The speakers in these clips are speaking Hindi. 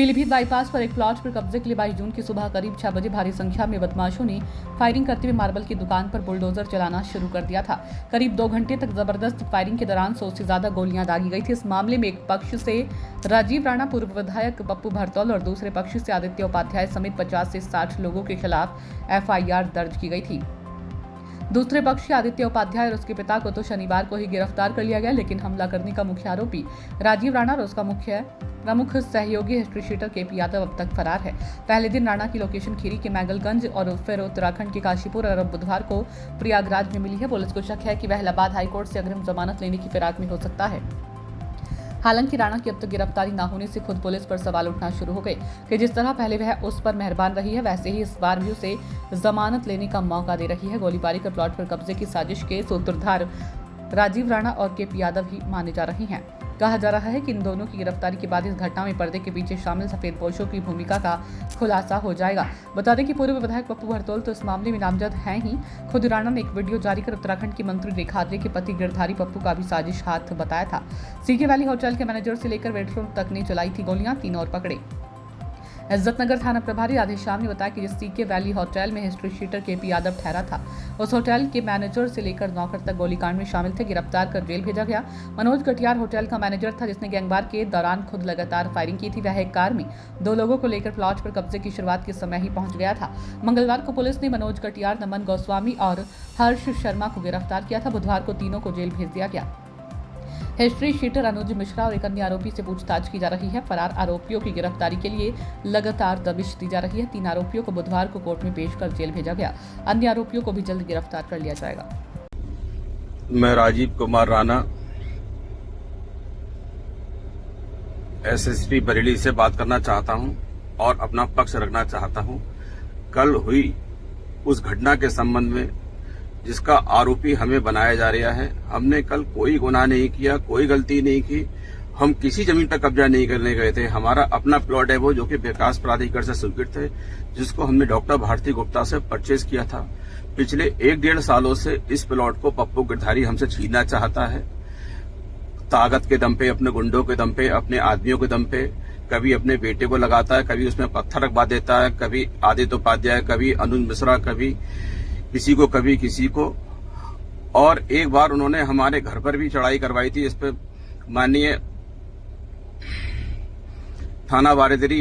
पीलीभीत बाईपास पर एक प्लॉट पर कब्जे के लिए 22 जून की सुबह करीब 6 बजे भारी संख्या में बदमाशों ने फायरिंग करते हुए मार्बल की दुकान पर बुलडोजर चलाना शुरू कर दिया था। करीब 2 घंटे तक जबरदस्त फायरिंग के दौरान 100 से ज्यादा गोलियां दागी गई थी। इस मामले में एक पक्ष से राजीव राणा पूर्व विधायक पप्पू भरतौल और दूसरे पक्ष से आदित्य उपाध्याय समेत 50 से 60 लोगों के खिलाफ FIR दर्ज की गई थी। दूसरे पक्ष से आदित्य उपाध्याय और उसके पिता को तो शनिवार को ही गिरफ्तार कर लिया गया, लेकिन हमला करने का मुख्य आरोपी राजीव राणा और उसका प्रमुख सहयोगी हिस्ट्री शीटर KP यादव अब तक फरार है। पहले दिन राणा की लोकेशन खीरी के मैगलगंज और फिर उत्तराखंड के काशीपुर और अब बुधवार को प्रयागराज में मिली है। पुलिस को शक है कि वह इलाहाबाद हाईकोर्ट से अग्रिम जमानत लेने की फिराक में हो सकता है। हालांकि राणा की अब तक गिरफ्तारी न होने से खुद पुलिस पर सवाल उठना शुरू हो गए कि जिस तरह पहले वह उस पर मेहरबान रही है, वैसे ही इस बार भी उसे जमानत लेने का मौका दे रही है। गोलीबारी कर प्लॉट पर कब्जे की साजिश के सूत्रधार राजीव राणा और KP यादव ही माने जा रहे हैं। कहा जा रहा है कि इन दोनों की गिरफ्तारी के बाद इस घटना में पर्दे के पीछे शामिल सफेदपोशों की भूमिका का खुलासा हो जाएगा। बता दें कि पूर्व विधायक पप्पू भरतौल तो इस मामले में नामजद हैं ही। खुद राणा ने एक वीडियो जारी कर उत्तराखंड की मंत्री रेखा आर्य के पति गिरधारी पप्पू का भी साजिश हाथ बताया था। CK वैली होटल के मैनेजर से लेकर वेटरों तक ने चलाई थी गोलियां, 3 और पकड़े। इज्जतनगर थाना प्रभारी राधेश्याम ने बताया कि जिस CK वैली होटल में हिस्ट्री शीटर KP यादव ठहरा था, उस होटल के मैनेजर से लेकर नौकर तक गोलीकांड में शामिल थे। गिरफ्तार कर जेल भेजा गया। मनोज कटियार होटल का मैनेजर था, जिसने गैंगवार के दौरान खुद लगातार फायरिंग की थी। वह एक कार में 2 लोगों को लेकर प्लॉट पर कब्जे की शुरुआत के समय ही पहुंच गया था। मंगलवार को पुलिस ने मनोज कटियार, नमन गोस्वामी और हर्ष शर्मा को गिरफ्तार किया था। बुधवार को तीनों को जेल भेज दिया गया। हिस्ट्री शीटर अनुज मिश्रा और एक अन्य आरोपी से पूछताछ की जा रही है। फरार आरोपियों की गिरफ्तारी के लिए लगातार दबिश दी जा रही है। 3 आरोपियों को बुधवार को कोर्ट में पेश कर जेल भेजा गया। अन्य आरोपियों को भी जल्द गिरफ्तार कर लिया जाएगा। मैं राजीव कुमार राणा SSP बरेली से बात करना चाहता हूं और अपना पक्ष रखना चाहता हूं। कल हुई उस घटना के संबंध में जिसका आरोपी हमें बनाया जा रहा है, हमने कल कोई गुनाह नहीं किया, कोई गलती नहीं की। हम किसी जमीन पर कब्जा नहीं करने गए थे। हमारा अपना प्लॉट है वो, जो कि विकास प्राधिकरण से स्वीकृत है, जिसको हमने डॉक्टर भारती गुप्ता से परचेज किया था। पिछले 1-1.5 सालों से इस प्लॉट को पप्पू गिरधारी हमसे छीनना चाहता है। ताकत के दम पे, अपने गुंडों के दम पे, अपने आदमियों के दम पे, कभी अपने बेटे को लगाता है, कभी उसमें पत्थर रखवा देता है, कभी आदित्य उपाध्याय, कभी अनुज मिश्रा, कभी किसी को। और एक बार उन्होंने हमारे घर पर भी चढ़ाई करवाई थी। इस पे माननीय थाना बारेदरी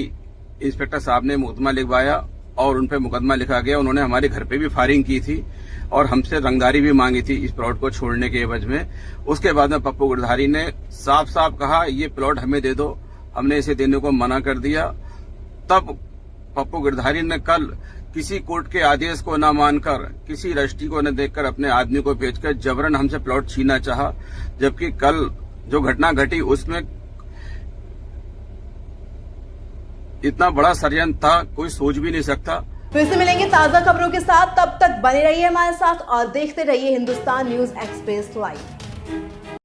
इंस्पेक्टर साहब ने मुकदमा लिखवाया और उन पे मुकदमा लिखा गया। उन्होंने हमारे घर पे भी फायरिंग की थी और हमसे रंगदारी भी मांगी थी इस प्लॉट को छोड़ने के एवज में। उसके बाद में पप्पू गिरधारी ने साफ साफ कहा, ये प्लॉट हमें दे दो। हमने इसे देने को मना कर दिया। तब पप्पू गिरधारी ने कल किसी कोर्ट के आदेश को न मानकर, किसी रजिस्ट्री को न देखकर अपने आदमी को भेजकर जबरन हमसे प्लॉट छीनना चाहा। जबकि कल जो घटना घटी उसमें इतना बड़ा षड्यंत्र था, कोई सोच भी नहीं सकता। फिर से मिलेंगे ताजा खबरों के साथ, तब तक बने रहिए हमारे साथ और देखते रहिए हिंदुस्तान न्यूज एक्सप्रेस लाइव।